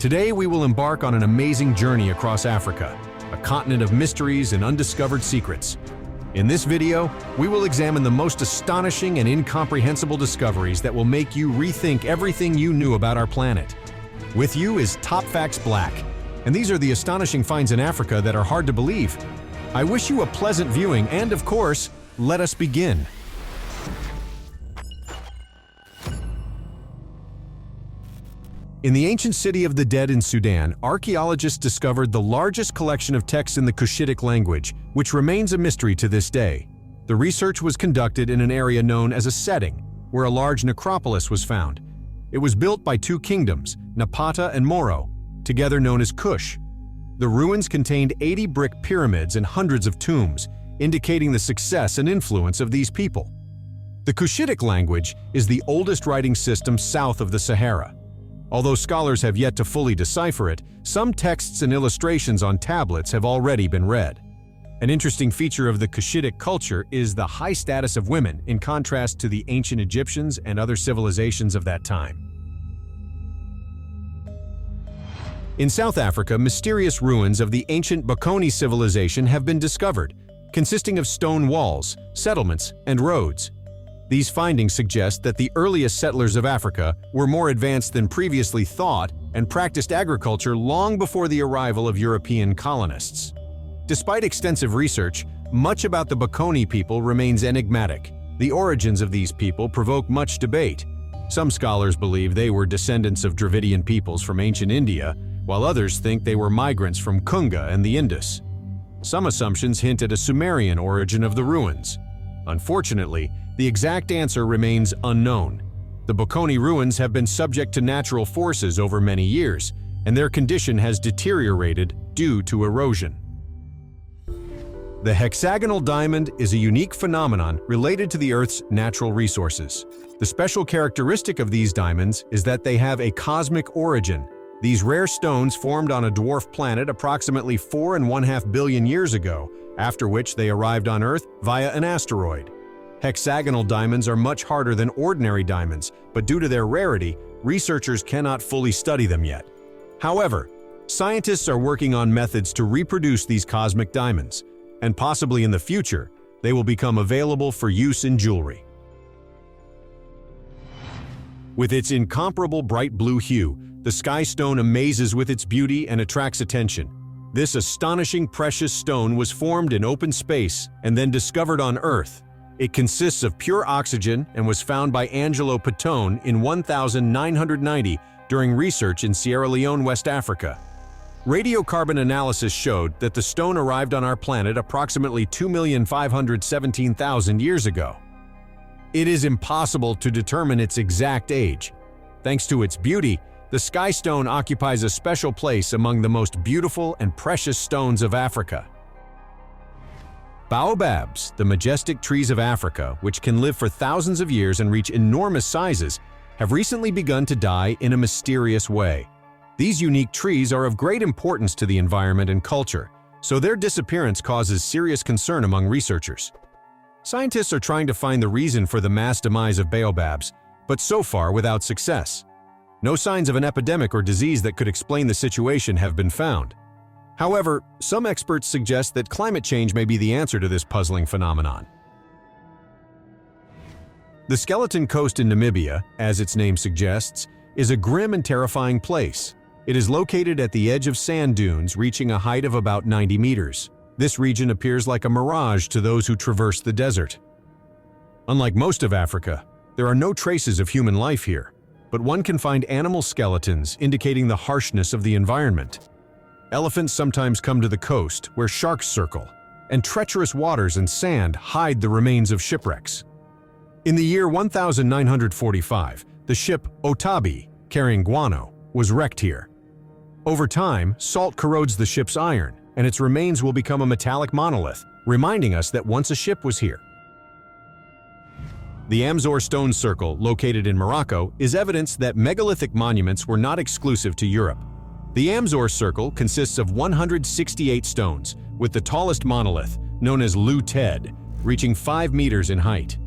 Today we will embark on an amazing journey across Africa, a continent of mysteries and undiscovered secrets. In this video, we will examine the most astonishing and incomprehensible discoveries that will make you rethink everything you knew about our planet. With you is TopFacts BLACK, and these are the astonishing finds in Africa that are hard to believe. I wish you a pleasant viewing and, of course, let us begin. In the ancient city of the dead in Sudan, archaeologists discovered the largest collection of texts in the Cushitic language, which remains a mystery to this day. The research was conducted in an area known as a setting, where a large necropolis was found. It was built by two kingdoms, Napata and Moro, together known as Kush. The ruins contained 80 brick pyramids and hundreds of tombs, indicating the success and influence of these people. The Cushitic language is the oldest writing system south of the Sahara. Although scholars have yet to fully decipher it, some texts and illustrations on tablets have already been read. An interesting feature of the Cushitic culture is the high status of women in contrast to the ancient Egyptians and other civilizations of that time. In South Africa, mysterious ruins of the ancient Bokoni civilization have been discovered, consisting of stone walls, settlements, and roads. These findings suggest that the earliest settlers of Africa were more advanced than previously thought and practiced agriculture long before the arrival of European colonists. Despite extensive research, much about the Bokoni people remains enigmatic. The origins of these people provoke much debate. Some scholars believe they were descendants of Dravidian peoples from ancient India, while others think they were migrants from Kunga and the Indus. Some assumptions hint at a Sumerian origin of the ruins. Unfortunately, the exact answer remains unknown. The Bokoni ruins have been subject to natural forces over many years, and their condition has deteriorated due to erosion. The hexagonal diamond is a unique phenomenon related to the Earth's natural resources. The special characteristic of these diamonds is that they have a cosmic origin. These rare stones formed on a dwarf planet approximately 4.5 billion years ago, after which they arrived on Earth via an asteroid. Hexagonal diamonds are much harder than ordinary diamonds, but due to their rarity, researchers cannot fully study them yet. However, scientists are working on methods to reproduce these cosmic diamonds, and possibly in the future, they will become available for use in jewelry. With its incomparable bright blue hue, the sky stone amazes with its beauty and attracts attention. This astonishing precious stone was formed in open space and then discovered on Earth. It consists of pure oxygen and was found by Angelo Patone in 1990 during research in Sierra Leone, West Africa. Radiocarbon analysis showed that the stone arrived on our planet approximately 2,517,000 years ago. It is impossible to determine its exact age. Thanks to its beauty, the sky stone occupies a special place among the most beautiful and precious stones of Africa. Baobabs, the majestic trees of Africa, which can live for thousands of years and reach enormous sizes, have recently begun to die in a mysterious way. These unique trees are of great importance to the environment and culture, so their disappearance causes serious concern among researchers. Scientists are trying to find the reason for the mass demise of baobabs, but so far without success. No signs of an epidemic or disease that could explain the situation have been found. However, some experts suggest that climate change may be the answer to this puzzling phenomenon. The Skeleton Coast in Namibia, as its name suggests, is a grim and terrifying place. It is located at the edge of sand dunes reaching a height of about 90 meters. This region appears like a mirage to those who traverse the desert. Unlike most of Africa, there are no traces of human life here, but one can find animal skeletons indicating the harshness of the environment. Elephants sometimes come to the coast, where sharks circle, and treacherous waters and sand hide the remains of shipwrecks. In the year 1945, the ship Otabi, carrying guano, was wrecked here. Over time, salt corrodes the ship's iron, and its remains will become a metallic monolith, reminding us that once a ship was here. The Amzor Stone Circle, located in Morocco, is evidence that megalithic monuments were not exclusive to Europe. The Amzor Circle consists of 168 stones, with the tallest monolith, known as Lou Ted, reaching 5 meters in height.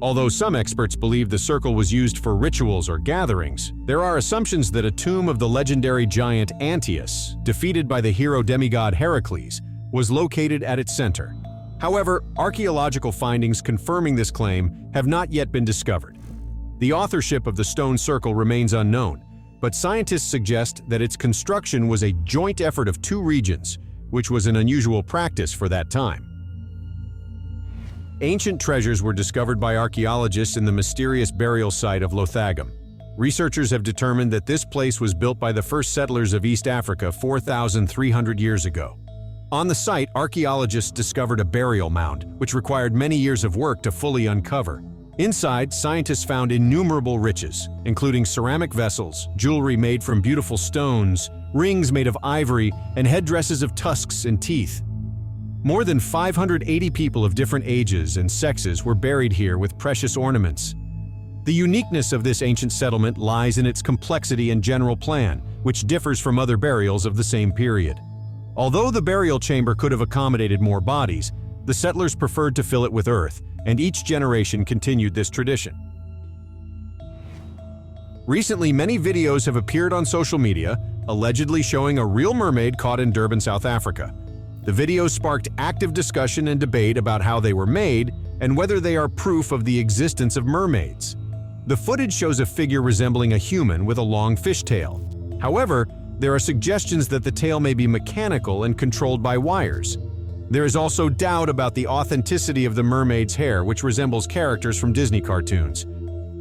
Although some experts believe the circle was used for rituals or gatherings, there are assumptions that a tomb of the legendary giant Antaeus, defeated by the hero demigod Heracles, was located at its center. However, archaeological findings confirming this claim have not yet been discovered. The authorship of the stone circle remains unknown, but scientists suggest that its construction was a joint effort of two regions, which was an unusual practice for that time. Ancient treasures were discovered by archaeologists in the mysterious burial site of Lothagam. Researchers have determined that this place was built by the first settlers of East Africa 4,300 years ago. On the site, archaeologists discovered a burial mound, which required many years of work to fully uncover. Inside, scientists found innumerable riches, including ceramic vessels, jewelry made from beautiful stones, rings made of ivory, and headdresses of tusks and teeth. More than 580 people of different ages and sexes were buried here with precious ornaments. The uniqueness of this ancient settlement lies in its complexity and general plan, which differs from other burials of the same period. Although the burial chamber could have accommodated more bodies, the settlers preferred to fill it with earth, and each generation continued this tradition. Recently, many videos have appeared on social media, allegedly showing a real mermaid caught in Durban, South Africa. The videos sparked active discussion and debate about how they were made and whether they are proof of the existence of mermaids. The footage shows a figure resembling a human with a long fishtail. However, there are suggestions that the tail may be mechanical and controlled by wires. There is also doubt about the authenticity of the mermaid's hair, which resembles characters from Disney cartoons.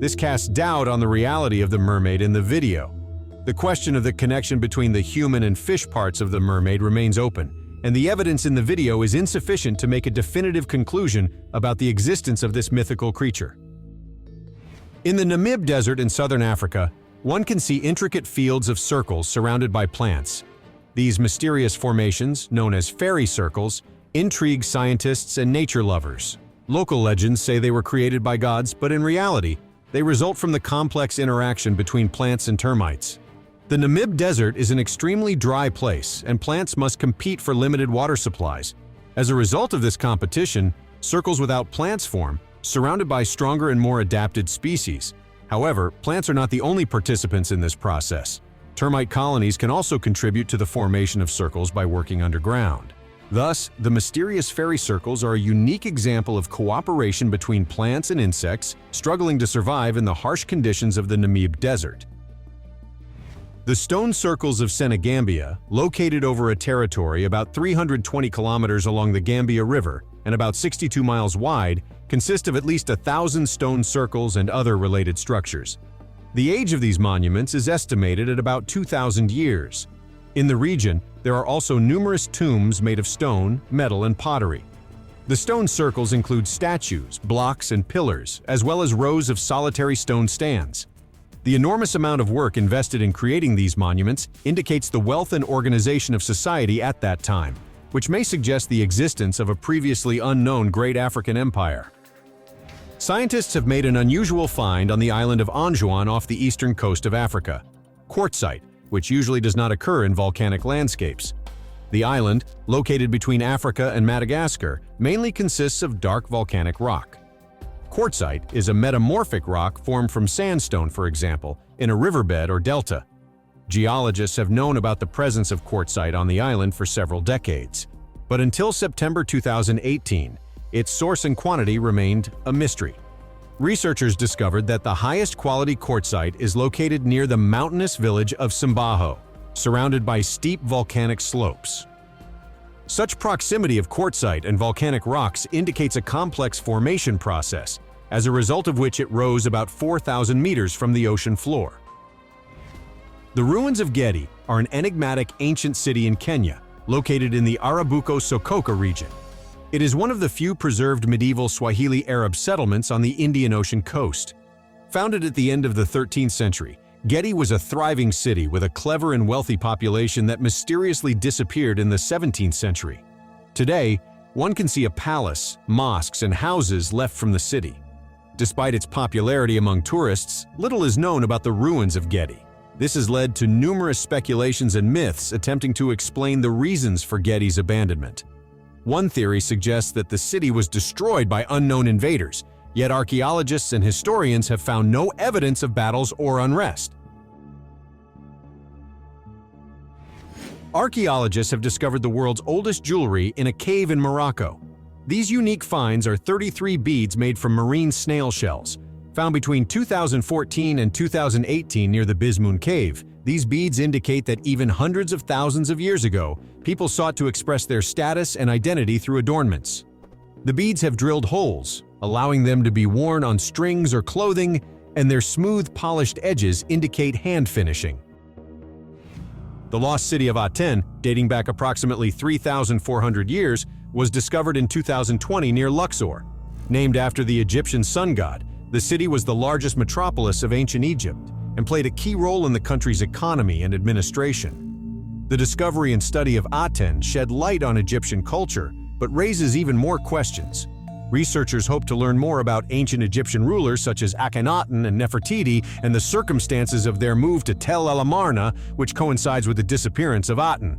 This casts doubt on the reality of the mermaid in the video. The question of the connection between the human and fish parts of the mermaid remains open, and the evidence in the video is insufficient to make a definitive conclusion about the existence of this mythical creature. In the Namib Desert in southern Africa, one can see intricate fields of circles surrounded by plants. These mysterious formations, known as fairy circles, intrigue scientists and nature lovers. Local legends say they were created by gods, but in reality, they result from the complex interaction between plants and termites. The Namib Desert is an extremely dry place, and plants must compete for limited water supplies. As a result of this competition, circles without plants form, surrounded by stronger and more adapted species. However, plants are not the only participants in this process. Termite colonies can also contribute to the formation of circles by working underground. Thus, the mysterious fairy circles are a unique example of cooperation between plants and insects struggling to survive in the harsh conditions of the Namib Desert. The stone circles of Senegambia, located over a territory about 320 kilometers along the Gambia River and about 62 miles wide, consist of at least 1,000 stone circles and other related structures. The age of these monuments is estimated at about 2,000 years. In the region, there are also numerous tombs made of stone, metal, and pottery. The stone circles include statues, blocks, and pillars, as well as rows of solitary stone stands. The enormous amount of work invested in creating these monuments indicates the wealth and organization of society at that time, which may suggest the existence of a previously unknown great African empire. Scientists have made an unusual find on the island of Anjouan off the eastern coast of Africa: quartzite, which usually does not occur in volcanic landscapes. The island, located between Africa and Madagascar, mainly consists of dark volcanic rock. Quartzite is a metamorphic rock formed from sandstone, for example, in a riverbed or delta. Geologists have known about the presence of quartzite on the island for several decades. But until September 2018, its source and quantity remained a mystery. Researchers discovered that the highest quality quartzite is located near the mountainous village of Simbaho, surrounded by steep volcanic slopes. Such proximity of quartzite and volcanic rocks indicates a complex formation process, as a result of which it rose about 4,000 meters from the ocean floor. The ruins of Gedi are an enigmatic ancient city in Kenya, located in the Arabuko-Sokoka region. It is one of the few preserved medieval Swahili Arab settlements on the Indian Ocean coast. Founded at the end of the 13th century, Gedi was a thriving city with a clever and wealthy population that mysteriously disappeared in the 17th century. Today, one can see a palace, mosques, and houses left from the city. Despite its popularity among tourists, little is known about the ruins of Gedi. This has led to numerous speculations and myths attempting to explain the reasons for Gedi's abandonment. One theory suggests that the city was destroyed by unknown invaders, Yet archaeologists and historians have found no evidence of battles or unrest. Archaeologists have discovered the world's oldest jewelry in a cave in Morocco. These unique finds are 33 beads made from marine snail shells. Found between 2014 and 2018 near the Bismoon Cave, these beads indicate that even hundreds of thousands of years ago, people sought to express their status and identity through adornments. The beads have drilled holes, allowing them to be worn on strings or clothing, and their smooth, polished edges indicate hand finishing. The lost city of Aten, dating back approximately 3,400 years, was discovered in 2020 near Luxor. Named after the Egyptian sun god, the city was the largest metropolis of ancient Egypt and played a key role in the country's economy and administration. The discovery and study of Aten shed light on Egyptian culture, but raises even more questions. Researchers hope to learn more about ancient Egyptian rulers such as Akhenaten and Nefertiti and the circumstances of their move to Tel El Amarna, which coincides with the disappearance of Aten.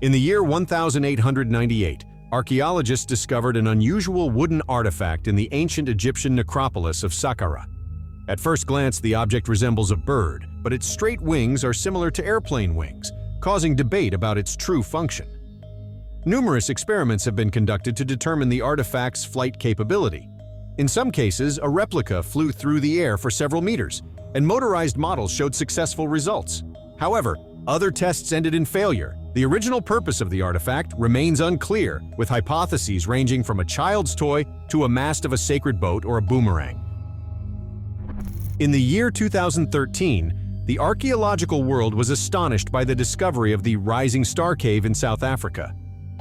In the year 1898, archaeologists discovered an unusual wooden artifact in the ancient Egyptian necropolis of Saqqara. At first glance, the object resembles a bird, but its straight wings are similar to airplane wings, causing debate about its true function. Numerous experiments have been conducted to determine the artifact's flight capability. In some cases, a replica flew through the air for several meters, and motorized models showed successful results. However, other tests ended in failure. The original purpose of the artifact remains unclear, with hypotheses ranging from a child's toy to a mast of a sacred boat or a boomerang. In the year 2013, the archaeological world was astonished by the discovery of the Rising Star Cave in South Africa.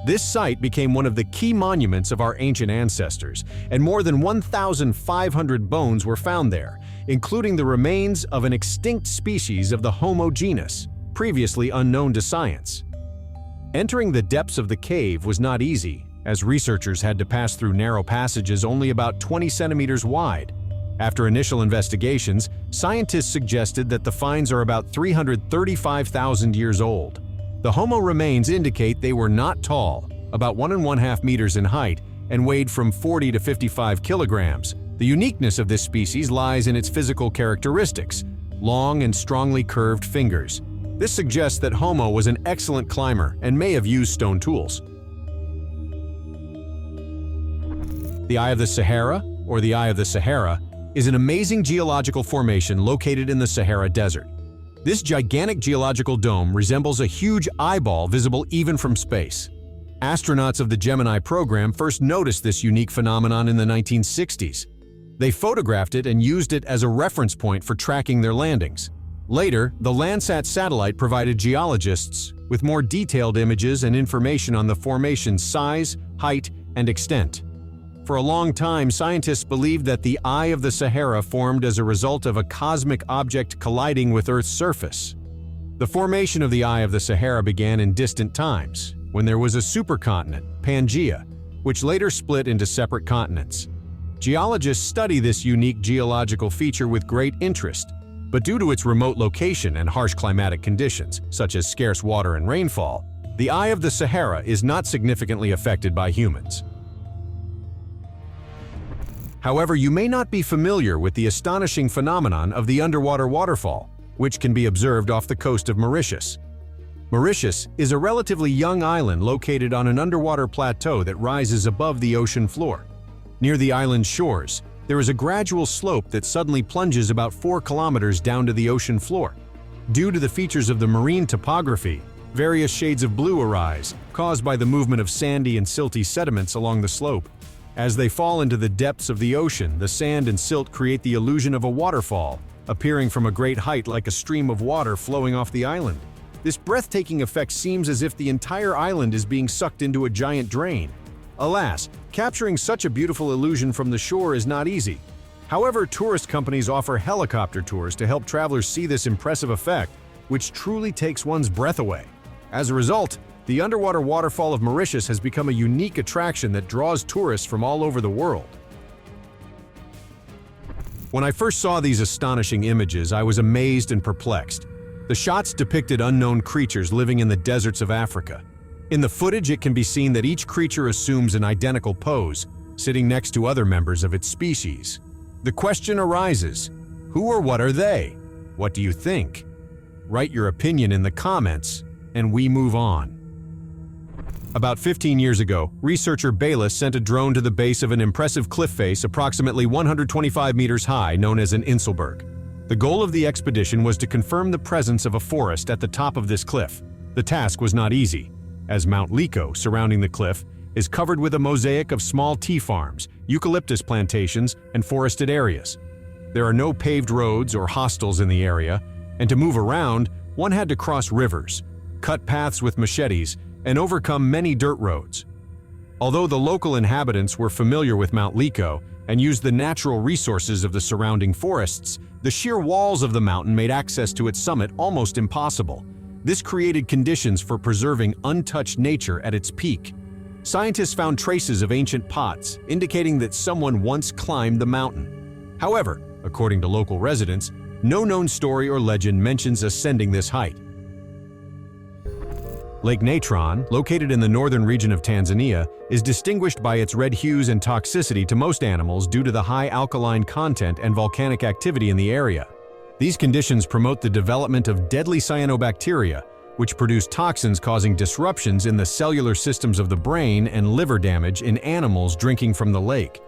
This site became one of the key monuments of our ancient ancestors, and more than 1,500 bones were found there, including the remains of an extinct species of the Homo genus, previously unknown to science. Entering the depths of the cave was not easy, as researchers had to pass through narrow passages only about 20 centimeters wide. After initial investigations, scientists suggested that the finds are about 335,000 years old. The Homo remains indicate they were not tall, about 1.5 meters in height, and weighed from 40 to 55 kilograms. The uniqueness of this species lies in its physical characteristics: long and strongly curved fingers. This suggests that Homo was an excellent climber and may have used stone tools. The Eye of the Sahara, or the Eye of the Sahara, is an amazing geological formation located in the Sahara Desert. This gigantic geological dome resembles a huge eyeball visible even from space. Astronauts of the Gemini program first noticed this unique phenomenon in the 1960s. They photographed it and used it as a reference point for tracking their landings. Later, the Landsat satellite provided geologists with more detailed images and information on the formation's size, height, and extent. For a long time, scientists believed that the Eye of the Sahara formed as a result of a cosmic object colliding with Earth's surface. The formation of the Eye of the Sahara began in distant times, when there was a supercontinent, Pangaea, which later split into separate continents. Geologists study this unique geological feature with great interest, but due to its remote location and harsh climatic conditions, such as scarce water and rainfall, the Eye of the Sahara is not significantly affected by humans. However, you may not be familiar with the astonishing phenomenon of the underwater waterfall, which can be observed off the coast of Mauritius. Mauritius is a relatively young island located on an underwater plateau that rises above the ocean floor. Near the island's shores, there is a gradual slope that suddenly plunges about 4 kilometers down to the ocean floor. Due to the features of the marine topography, various shades of blue arise, caused by the movement of sandy and silty sediments along the slope. As they fall into the depths of the ocean, the sand and silt create the illusion of a waterfall, appearing from a great height like a stream of water flowing off the island. This breathtaking effect seems as if the entire island is being sucked into a giant drain. Alas, capturing such a beautiful illusion from the shore is not easy. However, tourist companies offer helicopter tours to help travelers see this impressive effect, which truly takes one's breath away. As a result, the underwater waterfall of Mauritius has become a unique attraction that draws tourists from all over the world. When I first saw these astonishing images, I was amazed and perplexed. The shots depicted unknown creatures living in the deserts of Africa. In the footage, it can be seen that each creature assumes an identical pose, sitting next to other members of its species. The question arises, who or what are they? What do you think? Write your opinion in the comments, and we move on. About 15 years ago, researcher Bayless sent a drone to the base of an impressive cliff face approximately 125 meters high known as an Inselberg. The goal of the expedition was to confirm the presence of a forest at the top of this cliff. The task was not easy, as Mount Lico, surrounding the cliff, is covered with a mosaic of small tea farms, eucalyptus plantations, and forested areas. There are no paved roads or hostels in the area, and to move around, one had to cross rivers, cut paths with machetes, and overcome many dirt roads. Although the local inhabitants were familiar with Mount Lico and used the natural resources of the surrounding forests, the sheer walls of the mountain made access to its summit almost impossible. This created conditions for preserving untouched nature at its peak. Scientists found traces of ancient pots, indicating that someone once climbed the mountain. However, according to local residents, no known story or legend mentions ascending this height. Lake Natron, located in the northern region of Tanzania, is distinguished by its red hues and toxicity to most animals due to the high alkaline content and volcanic activity in the area. These conditions promote the development of deadly cyanobacteria, which produce toxins causing disruptions in the cellular systems of the brain and liver damage in animals drinking from the lake.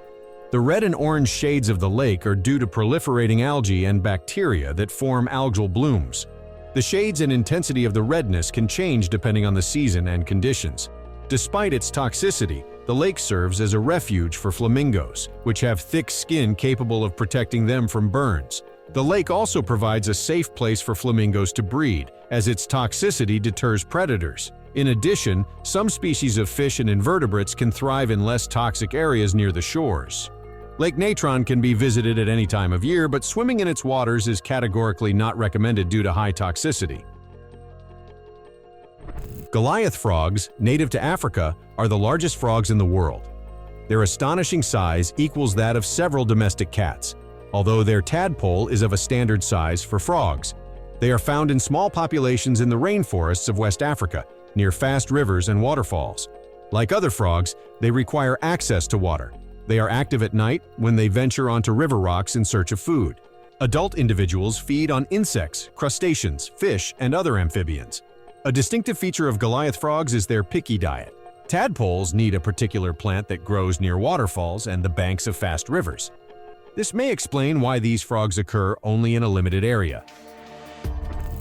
The red and orange shades of the lake are due to proliferating algae and bacteria that form algal blooms. The shades and intensity of the redness can change depending on the season and conditions. Despite its toxicity, the lake serves as a refuge for flamingos, which have thick skin capable of protecting them from burns. The lake also provides a safe place for flamingos to breed, as its toxicity deters predators. In addition, some species of fish and invertebrates can thrive in less toxic areas near the shores. Lake Natron can be visited at any time of year, but swimming in its waters is categorically not recommended due to high toxicity. Goliath frogs, native to Africa, are the largest frogs in the world. Their astonishing size equals that of several domestic cats, although their tadpole is of a standard size for frogs. They are found in small populations in the rainforests of West Africa, near fast rivers and waterfalls. Like other frogs, they require access to water. They are active at night when they venture onto river rocks in search of food. Adult individuals feed on insects, crustaceans, fish, and other amphibians. A distinctive feature of Goliath frogs is their picky diet. Tadpoles need a particular plant that grows near waterfalls and the banks of fast rivers. This may explain why these frogs occur only in a limited area.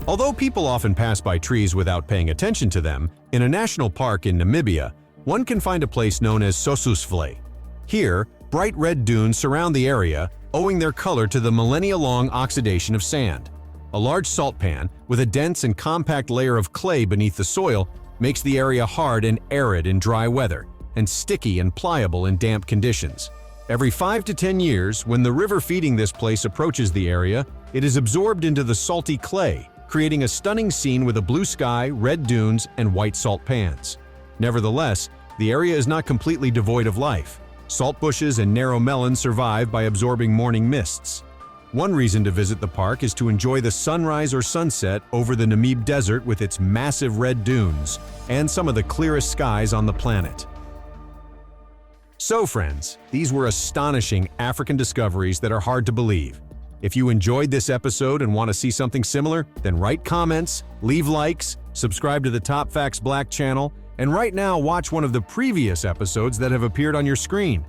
Although people often pass by trees without paying attention to them, in a national park in Namibia, one can find a place known as Sossusvlei. Here, bright red dunes surround the area, owing their color to the millennia-long oxidation of sand. A large salt pan, with a dense and compact layer of clay beneath the soil, makes the area hard and arid in dry weather, and sticky and pliable in damp conditions. Every 5 to 10 years, when the river feeding this place approaches the area, it is absorbed into the salty clay, creating a stunning scene with a blue sky, red dunes, and white salt pans. Nevertheless, the area is not completely devoid of life. Salt bushes and narrow melons survive by absorbing morning mists. One reason to visit the park is to enjoy the sunrise or sunset over the Namib Desert with its massive red dunes and some of the clearest skies on the planet. So friends, these were astonishing African discoveries that are hard to believe. If you enjoyed this episode and want to see something similar, then write comments, leave likes, subscribe to the TopFacts BLACK channel, and right now watch one of the previous episodes that have appeared on your screen.